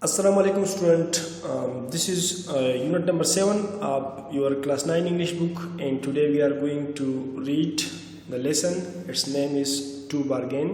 Assalamu alaikum student. This is unit number 7 of your class 9 English book, and today we are going to read the lesson. Its name is to bargain.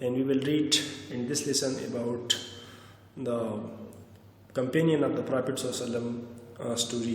and we will read in this lesson about the companion of the Prophet story.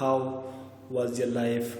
How was their life,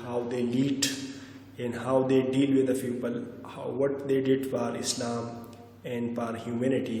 how they lead and how they deal with the people, what they did for Islam and for humanity,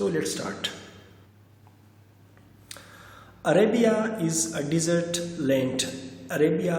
So let's start. Arabia is a desert land. Arabia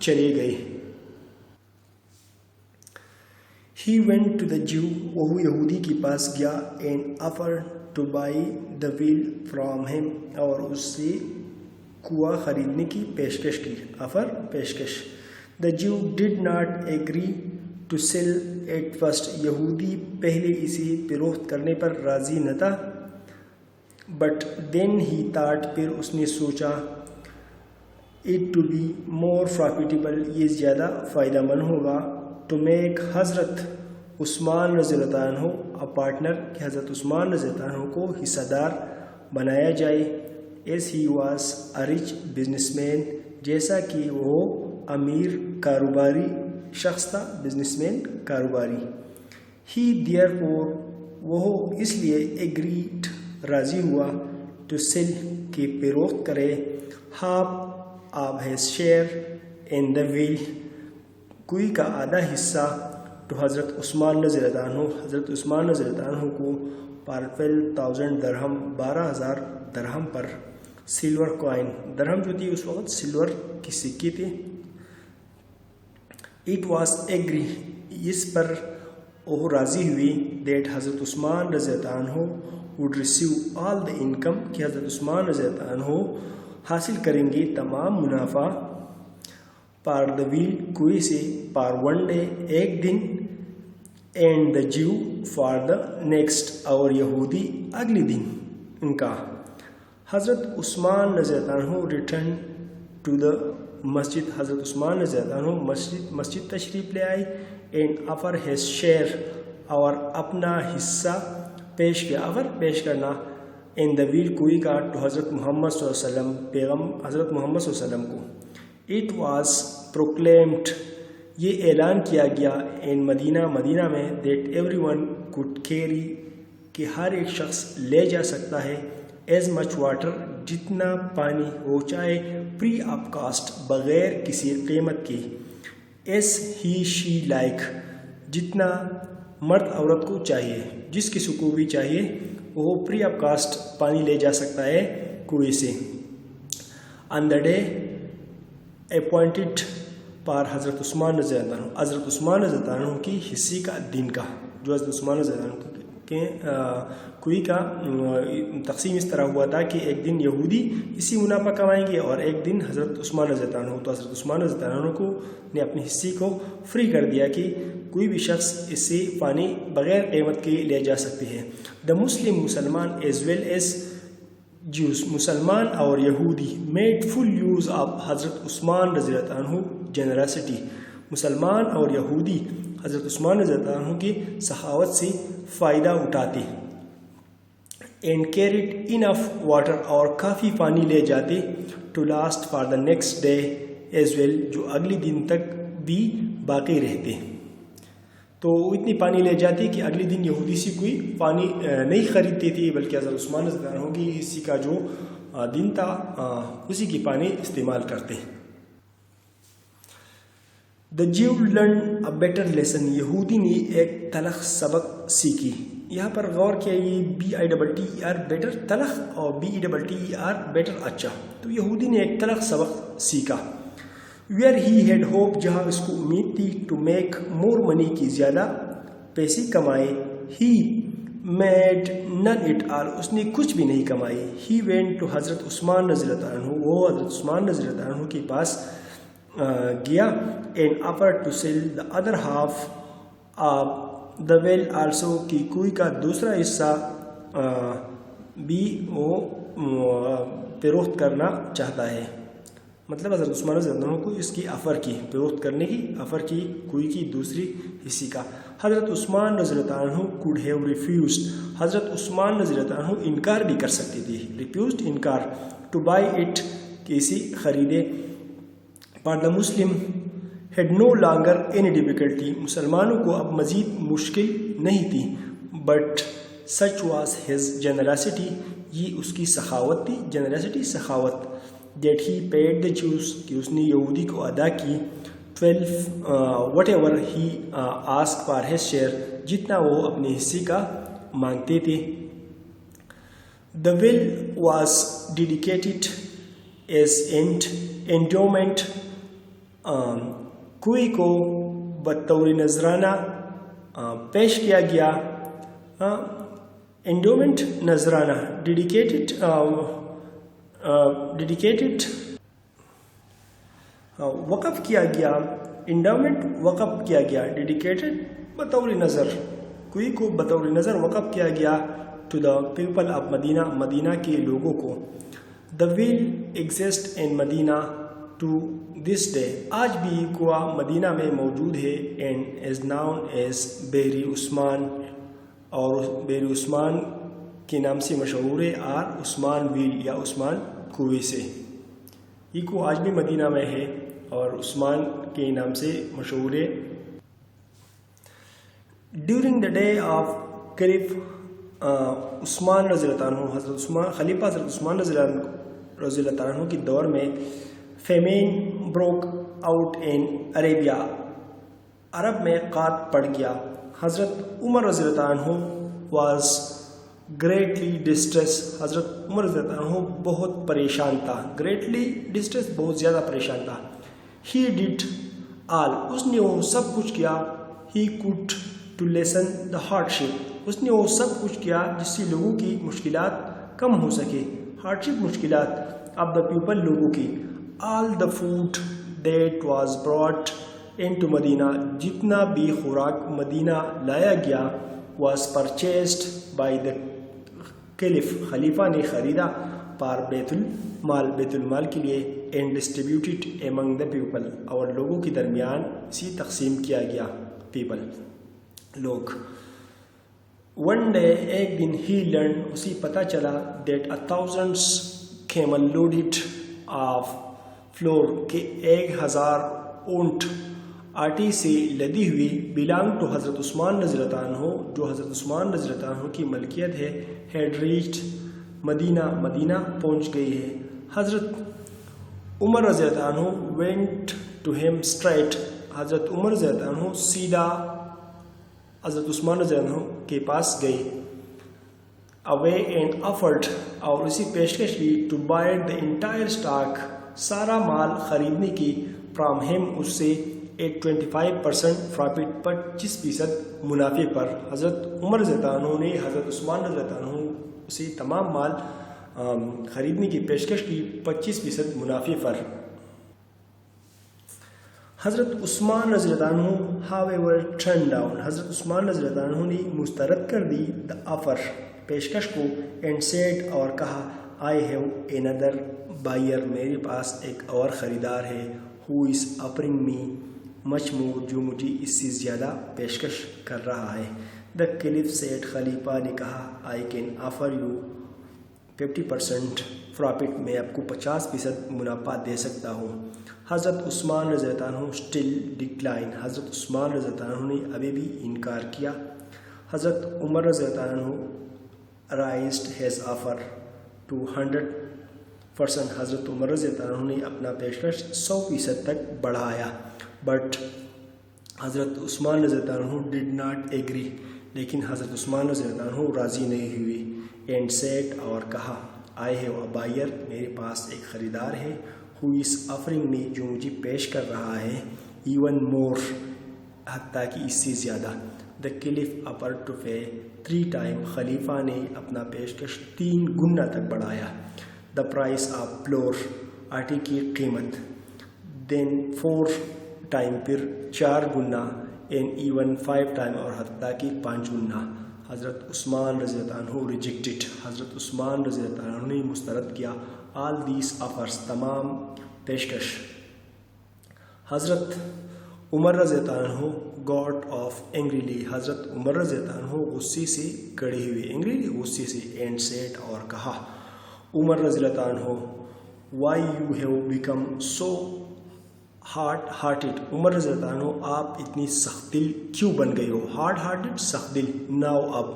چلے گئے. He went to the Jew, وہ یہودی کے پاس گیا, and offered to buy the wheel from him, اور اس سے کنواں خریدنے کی پیشکش کی. آفر پیشکش. The Jew did not agree to sell at first, یہودی پہلے اسے فروخت کرنے پر راضی نہ تھا. But then he thought, پھر اس نے سوچا, it to be more profitable, یہ زیادہ فائدہ مند ہوگا, to make حضرت عثمان رضی اللہ عنہ a partner, کہ حضرت عثمان رضی اللہ عنہ کو حصہ دار بنایا جائے, as he was a rich businessman, جیسا کہ وہ امیر کاروباری شخص تھا, بزنس مین کاروباری. He therefore, وہ اس لیے agreed, راضی ہوا, to sell, کہ فروخت کرے, half of his share in the wheel, کوئی کا آدھا حصہ, تو حضرت عثمان رضی اللہ عنہ, حضرت عثمان رضی اللہ عنہ کو, پر 12,000 درہم, 12,000 درہم پر, سلور کوائن, درہم جو تھی اس وقت سلور کی سکے تھے. It was agree, اس پر وہ راضی ہوئی, that حضرت عثمان رضی اللہ عنہ would receive all the income, کہ حضرت عثمان رضی اللہ عنہ حاصل کریں گے تمام منافع, پر the wheel, کوئی سے, پر one day, ایک دن, and the Jew for the next, اور یہودی اگلی دن ان کا. حضرت عثمان رضی اللہ عنہ return to the مسجد, حضرت عثمان رضی اللہ عنہ مسجد تشریف لے آئی, and offer his share, اور اپنا حصہ پیش کیا, offer پیش کرنا, in the wheel, کوئی کا, تو حضرت محمد صلی اللہ علیہ وسلم, پیغم حضرت محمد صلی اللہ علیہ وسلم کو. It was proclaimed, یہ اعلان کیا گیا, in مدینہ, مدینہ میں, that everyone could carry, کہ ہر ایک شخص لے جا سکتا ہے, as much water, جتنا پانی ہو چاہے, free of cost, بغیر کسی قیمت کی, as he she like, جتنا مرد عورت کو چاہیے, جس کسی کو بھی چاہیے وہ free of cost پانی لے جا سکتا ہے کنویں سے. On the day appointed, پر حضرت عثمان رضی اللہ عنہ, حضرت عثمان رضی اللہ عنہ کی حصے کا دن کا, جو حضرت عثمان رضی اللہ عنہ کے کوئی کا تقسیم اس طرح ہوا تھا کہ ایک دن یہودی اسی منافع کمائیں گے اور ایک دن حضرت عثمان رضی اللہ عنہ. تو حضرت عثمان رضی اللہ عنہ کو نے اپنے حصے کو فری کر دیا کہ کوئی بھی شخص اس سے پانی بغیر قیمت کے لے جا سکتے ہیں. دا مسلم, مسلمان, ایز ویل ایز جوز, مسلمان اور یہودی, میڈ فل یوز آف حضرت عثمان رضی اللہ عنہ جنراسٹی, مسلمان اور یہودی حضرت عثمان رضی اللہ عنہ کی سخاوت سے فائدہ اٹھاتے. اینڈ کیریڈ انف واٹر, اور کافی پانی لے جاتے, to last for the next day as well, جو اگلی دن تک بھی باقی رہتے. تو اتنی پانی لے جاتی کہ اگلی دن یہودی سے کوئی پانی نہیں خریدتے تھے, بلکہ حضرت عثمان رضی اللہ عنہ کی اسی کا جو دن تھا اسی کی پانی استعمال کرتے. The Jew learned a better lesson, یہودی نے ایک تلخ سبق سیکھی. یہاں پر غور کیا, یہ BITTER بیٹر تلخ اور BETTER بیٹر اچھا. تو یہودی نے ایک تلخ سبق سیکھا. where he had hope, جہاں اس کو امید تھی, to make more money, کی زیادہ پیسے کمائے. he made none at all, اس نے کچھ بھی نہیں کمائی. he went to حضرت عثمان رضی اللہ عنہ, وہ حضرت عثمان رضی اللہ عنہ کے پاس گیا, and offered to sell the other half of the well also, کہ کوئی کا دوسرا حصہ بھی وہ فروخت کرنا چاہتا ہے. مطلب حضرت عثمان رضی اللہ عنہ کو اس کی آفر کی, فروخت کرنے کی آفر کی کوئی کی دوسری حصے کا. حضرت عثمان رضی اللہ عنہ could have refused, حضرت عثمان رضی اللہ عنہ انکار بھی کر سکتے تھے, refused انکار, to buy it, کہ اسے خریدے. but the Muslim had no longer any difficulty, مسلمانوں کو اب مزید مشکل نہیں تھی. but such was his generosity, یہ اس کی سخاوت تھی, generosity سخاوت, that he paid the Jews, کہ اس نے یہودی کو ادا کی, 12 whatever he asked for his share, جتنا وہ اپنے حصے کا مانگتے تھے. The will was dedicated as endowment کوئی کو بطور نذرانہ پیش کیا گیا. انڈومنٹ نذرانہ ڈیڈیکیٹڈ وقف کیا گیا. انڈومنٹ وقف کیا گیا. ڈیڈیکیٹڈ بطور نظر، کوئی کو بطور نظر وقف کیا گیا. To the people of Medina, مدینہ کے لوگوں کو. The well exist in Medina to this day, آج بھی کنواں مدینہ میں موجود ہے. اینڈ از ناؤن ایز بحری عثمان، اور بحری عثمان کے نام سے مشہور ہے. آر عثمان ویل یا عثمان کنویں سے. یہ کنواں آج بھی مدینہ میں ہے اور عثمان کے نام سے مشہور ہے. During the day of caliph Usman رضی اللہ عنہ، حضرت عثمان خلیفہ حضرت عثمان رضی اللہ عنہ کے دور میں فیمین بروک آؤٹ ان عربیہ، عرب میں قحط پڑ گیا. حضرت عمر رضی اللہ عنہ واز گریٹلی ڈسٹریس، حضرت عمر رضی اللہ عنہ بہت پریشان تھا. گریٹلی ڈسٹریس بہت زیادہ پریشان تھا. ہی ڈڈ آل، اس نے وہ سب کچھ کیا. He could to lessen the hard, اس نے وہ سب کچھ کیا جس سے لوگوں کی مشکلات کم ہو سکے. ہارڈ شپ مشکلات آف دا پیپل، لوگوں کی. All the food that was brought in to Medina, جتنا بھی خوراک مدینہ لایا گیا. Was purchased by the caliph, خلیفہ نے خریدا. پر بیت المال، بیت المال کے لیے. And distributed among the people, اور لوگوں کے درمیان اسی تقسیم کیا گیا. پیپل، لوگ. ون ڈے، ایک دن. ہی لرن، اسی پتہ چلا. That 1000 camel loaded of flour, کہ 1000 اونٹ آٹے سے لدی ہوئی. بلانگ ٹو حضرت عثمان رضی اللہ عنہ، جو حضرت عثمان رضی اللہ عنہ کی ملکیت ہے. ہیڈ ریچڈ مدینہ، مدینہ پہنچ گئی ہے. حضرت عمر رضی اللہ عنہ وینٹ ٹو ہیم اسٹریٹ، حضرت عمر رضی اللہ عنہ سیدھا حضرت عثمان رضی اللہ عنہ کے پاس گئے. اوے اینڈ آفرڈ، اور اسی پیشکش کی. To buy the entire stock, سارا مال خریدنے کی. فرام ہیم، اس سے. ایٹ 25% پرافٹ، 25% منافع پر. حضرت عمر رضی اللہ عنہ نے حضرت عثمان رضی اللہ عنہ سے تمام مال خریدنے کی پیشکش کی 25% منافع پر. حضرت عثمان رضی اللہ عنہ however turned down، حضرت عثمان رضی اللہ عنہ نے مسترد کر دی. the offer، پیشکش کو. and said، اور کہا. I have another buyer، میرے پاس ایک اور خریدار ہے. who is offering me much more، جو مجھے اس سے زیادہ پیشکش کر رہا ہے. the caliph said، خلیفہ نے کہا. I can offer you 50% profit، میں آپ کو 50% منافع دے سکتا ہوں. حضرت عثمان رضی اللہ عنہ still decline، حضرت عثمان رضی اللہ عنہ نے ابھی بھی انکار کیا. حضرت عمر رضی اللہ عنہ raised his offer to 100%، حضرت عمر رضی اللہ عنہ نے اپنا پیشکش 100% تک بڑھایا. بٹ حضرت عثمان رضی اللہ عنہ did not agree، لیکن حضرت عثمان رضی اللہ عنہ راضی نہیں ہوئی. and said، اور کہا. I have a buyer، میرے پاس ایک خریدار ہے. who is offering me، جو مجھے پیش کر رہا ہے. even more، حتیٰ کہ اس سے زیادہ. the caliph offered to pay 3 times، خلیفہ نے اپنا پیشکش 3 گنا تک بڑھایا. the price of flour، آٹے کی قیمت. then 4 times، پھر 4 گنا. and even 5 times، اور حتیٰ کہ 5 گنا. حضرت عثمان رضی اللہ عنہ ریجیکٹڈ، حضرت عثمان رضی اللہ عنہ نے مسترد کیا. آل دیس آفرز، تمام پیشکش. حضرت عمر رضی اللہ عنہ گاٹ آف اینگریلی، حضرت عمر رضی اللہ عنہ غصے سے کڑے ہوئے. اینگریلی، غصے سے. اینڈ سیڈ، اور کہا. عمر رضی اللہ عنہ why you have become so hard hearted, عمر رضی اللہ عنہ آپ اتنی سخت دل کیوں بن گئے ہو. ہارڈ ہارٹیڈ، سخت دل. ناؤ، اب.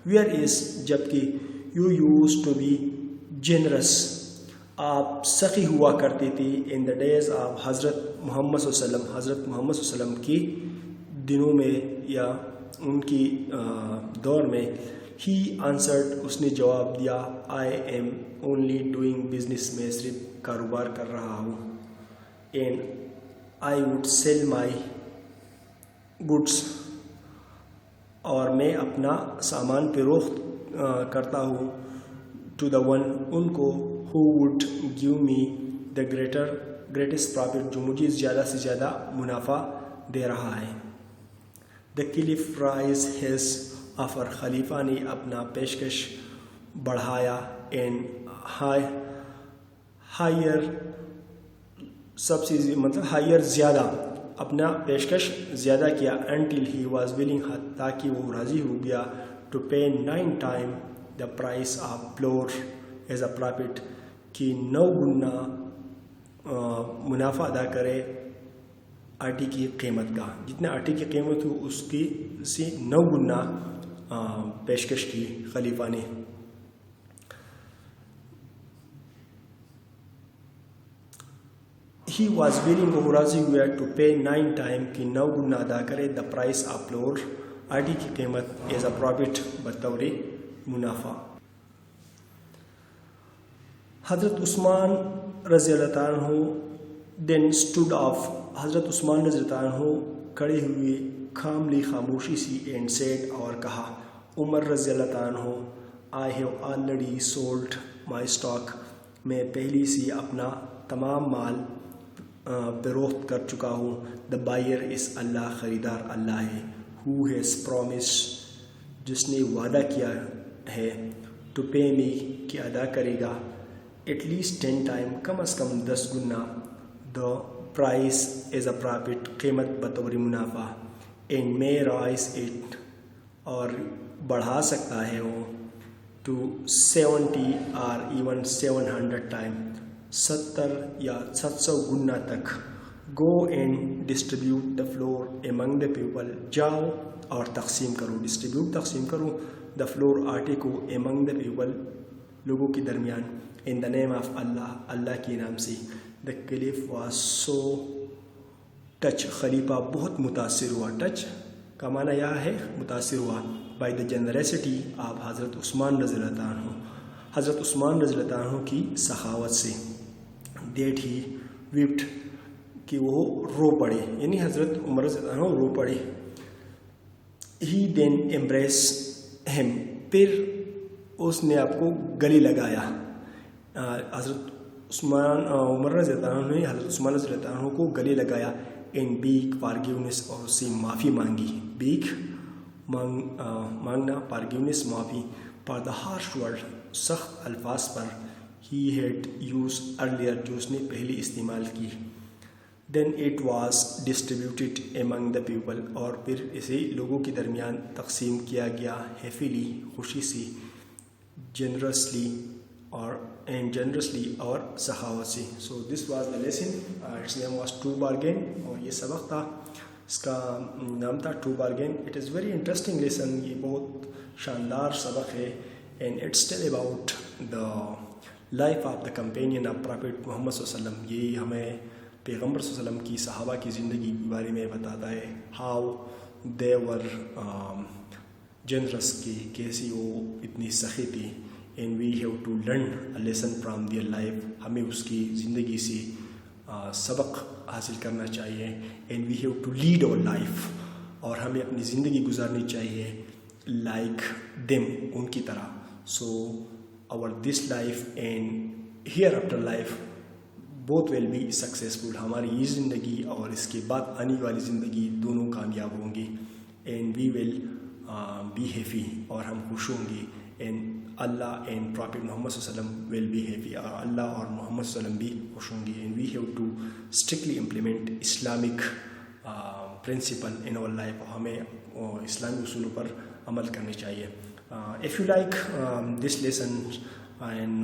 ویئر از، جبکہ. You used to be generous, آپ سخی ہوا کرتے تھے. ان دا ڈیز آف حضرت محمد صلی اللہ علیہ وسلم، حضرت محمد صلی اللہ علیہ وسلم کی دنوں میں یا ان کی دور میں. ہی آنسرڈ، اس نے جواب دیا. I am only doing business, میں صرف کاروبار کر رہا ہوں. And I would sell my goods, اور میں اپنا سامان فروخت کرتا ہوں, to the one, ان کو, who would give me the greatest profit, جو مجھے زیادہ سے زیادہ منافع دے رہا ہے. The caliph raised his offer, خلیفہ نے اپنا پیشکش بڑھایا, and higher, سب سے higher زیادہ, اپنا پیشکش زیادہ کیا, until he was willing, تاکہ وہ راضی ہو گیا, to pay 9 times the price of flour as a profit, کہ 9 گنا منافع ادا کرے آٹے کی قیمت کا, جتنا آٹے کی قیمت ہو اس کی سے 9 گنا پیشکش کی خلیفہ نے. He was willing, وہ راضی ہوا, to pay 9 times, کہ 9 گنا ادا کرے, the price of flour, آٹے کی قیمت, as a profit, بطور منافع. حضرت عثمان رضی اللہ عنہ then stood off, حضرت عثمان رضی اللہ عنہ کھڑے ہوئے calmly, خاموشی سی, and said, اور کہا, عمر رضی اللہ عنہ, I have already sold my stock, میں پہلی سے اپنا تمام مال فروخت کر چکا ہوں. The buyer is اللہ, خریدار اللہ ہے. Who has promised, جس نے وعدہ کیا ہے, to pay me, کہ ادا کرے گا, at least 10 times, کم از کم 10 گنا, the price as a profit, قیمت بطور منافع, and may raise it, اور بڑھا سکتا ہے وہ, to 70 or even 700 times, 70 یا 700 گنا تک. Go and distribute the flour among the people, جاؤ اور تقسیم کرو, distribute تقسیم کرو, the flour آٹے کو, among the people لوگوں کے درمیان, in the name of Allah, اللہ کے نام سے. The caliph was so touched, خلیفہ بہت متاثر ہوا, touch کا معنی یہ ہے متاثر ہوا, by the generosity of حضرت عثمان رضی اللہ عنہ, حضرت عثمان رضی اللہ عنہ کی سخاوت سے, that he wept, کہ وہ رو پڑے, یعنی حضرت عمر رضی اللہ عنہ رو پڑے. He then embraced him, پھر اس نے آپ کو گلے لگایا. حضرت عمر رضی اللہ عنہ نے حضرت عثمان رضی اللہ عنہ کو گلے لگایا, and begged forgiveness, اور اس سے معافی مانگی. beg مانگنا, forgiveness معافی, for the harsh word, سخت الفاظ پر, he had used earlier, جو اس نے پہلے استعمال کی. then it was distributed among the people, اور پھر اسے لوگوں کے درمیان تقسیم کیا گیا, happily, خوشی سے, generously, اور سخاوت سے. so this was the lesson, its name was True Bargain, اور یہ سبق تھا, اس کا نام تھا True Bargain. it is very interesting lesson, یہ بہت شاندار سبق ہے, and it's tell about the life of the companion of Prophet محمد صلی اللہ علیہ وسلم. یہ ہمیں پیغمبر صلی اللہ علیہ وسلم کی صحابہ کی زندگی کے بارے میں بتاتا ہے, how they were generous, کہ کیسی وہ اتنی سخی تھی, and we have to learn a lesson from their life, ہمیں اس کی زندگی سے سبق حاصل کرنا چاہیے, and we have to lead our life, اور ہمیں اپنی زندگی گزارنی چاہیے like them, ان کی طرح. so our this life and hereafter life both will be successful, ہماری یہ زندگی اور اس کے بعد آنے والی زندگی دونوں کامیاب ہوں گی, and we will be happy, اور ہم خوش ہوں گے, and Allah and Prophet محمد صلی اللہ علیہ وسلم will be happy, اور اللہ اور محمد صلی اللہ علیہ وسلم بھی خوش ہوں گے. and we have to strictly implement Islamic principle in our life, ہمیں اسلامی اصولوں پر عمل کرنی چاہیے. if you like this lesson, and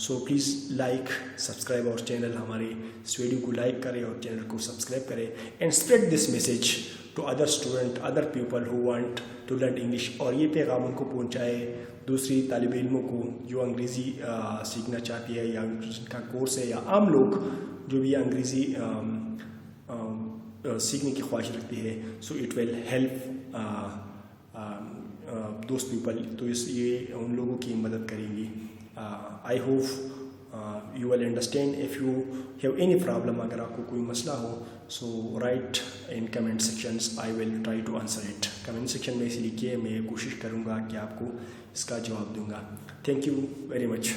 so please like, subscribe our channel, ہمارے اس ویڈیو کو لائک کریں اور چینل کو سبسکرائب کریں, and spread this message to other student, other people who want to learn English, اور یہ پیغام ان کو پہنچائے دوسری طالب علموں کو جو انگریزی سیکھنا چاہتی ہے, یا جن کا کورس ہے, یا عام لوگ جو بھی انگریزی سیکھنے کی خواہش رکھتی ہے. so it will help those people, تو یہ ان لوگوں کی مدد کریں گی. I hope you will understand. If you have any problem, اگر آپ کو کوئی مسئلہ ہو, so write in comment sections, I will try to answer it. comment section میں اسے لکھیے, میں کوشش کروں گا کہ آپ کو اس کا جواب دوں گا. Thank you very much.